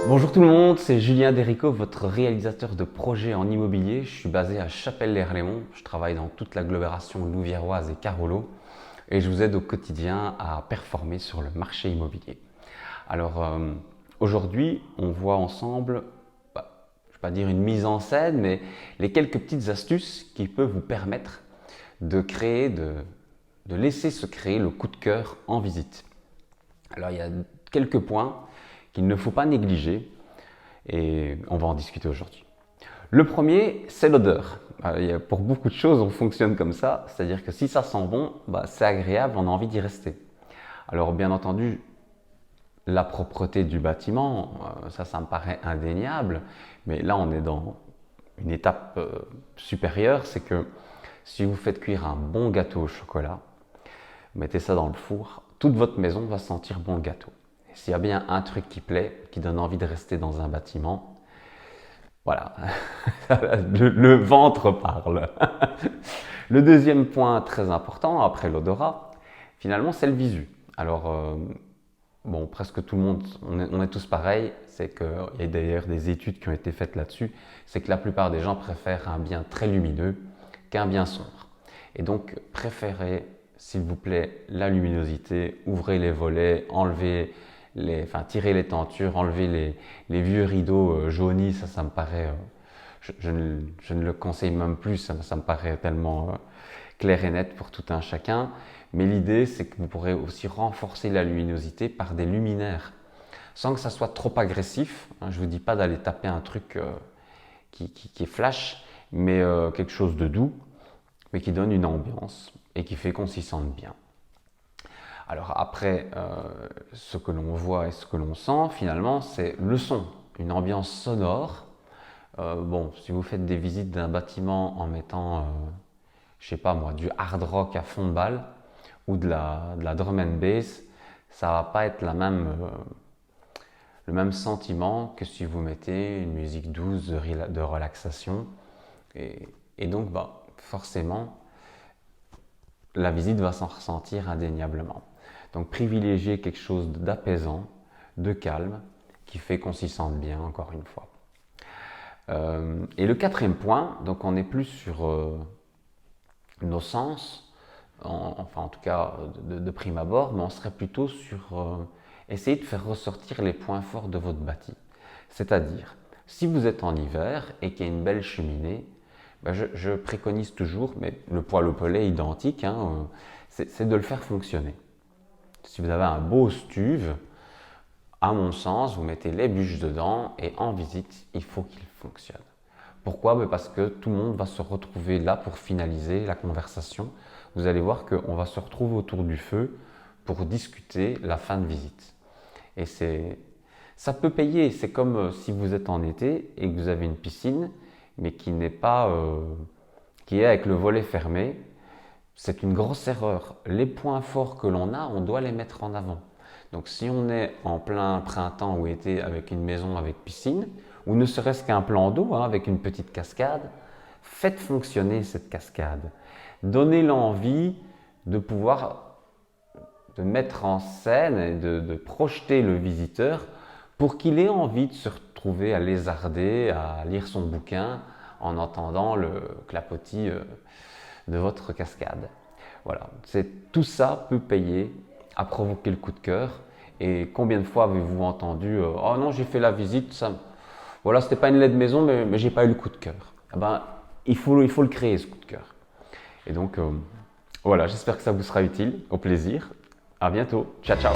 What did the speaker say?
Bonjour tout le monde, c'est Julien Derico, votre réalisateur de projets en immobilier. Je suis basé à Chapelle-lès-Relémont. Je travaille dans toute l'agglomération louviéroise et Carolo et je vous aide au quotidien à performer sur le marché immobilier. Alors aujourd'hui, on voit ensemble, je ne vais pas dire une mise en scène, mais les quelques petites astuces qui peuvent vous permettre de créer, de laisser se créer le coup de cœur en visite. Alors il y a quelques points qu'il ne faut pas négliger et on va en discuter aujourd'hui. Le premier, c'est l'odeur. Pour beaucoup de choses, on fonctionne comme ça, c'est-à-dire que si ça sent bon, c'est agréable, on a envie d'y rester. Alors bien entendu, la propreté du bâtiment, ça me paraît indéniable, mais là on est dans une étape supérieure, c'est que si vous faites cuire un bon gâteau au chocolat, mettez ça dans le four, toute votre maison va sentir bon le gâteau. Et s'il y a bien un truc qui plaît, qui donne envie de rester dans un bâtiment, voilà, le ventre parle. Le deuxième point très important, après l'odorat, finalement, c'est le visu. Alors, bon, presque tout le monde, on est tous pareils, c'est qu'il y a d'ailleurs des études qui ont été faites là-dessus, c'est que la plupart des gens préfèrent un bien très lumineux qu'un bien sombre. Et donc, préférez, s'il vous plaît, la luminosité, ouvrez les volets, tirez les tentures, enlevez les vieux rideaux jaunis, ça me paraît, je ne le conseille même plus, ça me paraît tellement clair et net pour tout un chacun. Mais l'idée, c'est que vous pourrez aussi renforcer la luminosité par des luminaires, sans que ça soit trop agressif. Je ne vous dis pas d'aller taper un truc qui est flash, mais quelque chose de doux, mais qui donne une ambiance et qui fait qu'on s'y sente bien. Alors après, ce que l'on voit et ce que l'on sent, finalement, c'est le son, une ambiance sonore. Bon, si vous faites des visites d'un bâtiment en mettant, je sais pas moi, du hard rock à fond de balle ou de la drum and bass, ça va pas être le même sentiment que si vous mettez une musique douce de relaxation. Et donc, forcément, la visite va s'en ressentir indéniablement. Donc privilégiez quelque chose d'apaisant, de calme, qui fait qu'on s'y sente bien, encore une fois. Et le quatrième point, donc on n'est plus sur nos sens, en tout cas de prime abord, mais on serait plutôt sur essayer de faire ressortir les points forts de votre bâti. C'est-à-dire, si vous êtes en hiver et qu'il y a une belle cheminée, je préconise toujours, mais le poêle au pellet est identique, c'est de le faire fonctionner. Si vous avez un beau stuve, à mon sens, vous mettez les bûches dedans et en visite, il faut qu'il fonctionne. Pourquoi? Parce que tout le monde va se retrouver là pour finaliser la conversation. Vous allez voir qu'on va se retrouver autour du feu pour discuter la fin de visite. Et ça peut payer. C'est comme si vous êtes en été et que vous avez une piscine, mais qui n'est pas, qui est avec le volet fermé. C'est une grosse erreur. Les points forts que l'on a, on doit les mettre en avant. Donc si on est en plein printemps ou été avec une maison avec piscine, ou ne serait-ce qu'un plan d'eau avec une petite cascade, faites fonctionner cette cascade. Donnez l'envie de pouvoir de mettre en scène et de projeter le visiteur pour qu'il ait envie de se retrouver à lézarder, à lire son bouquin en entendant le clapotis de votre cascade. Voilà, tout ça peut payer à provoquer le coup de cœur. Et combien de fois avez-vous entendu oh non, j'ai fait la visite, voilà, c'était pas une laide maison, mais j'ai pas eu le coup de cœur. Il faut le créer, ce coup de cœur. Et donc, voilà, j'espère que ça vous sera utile. Au plaisir. À bientôt. Ciao, ciao.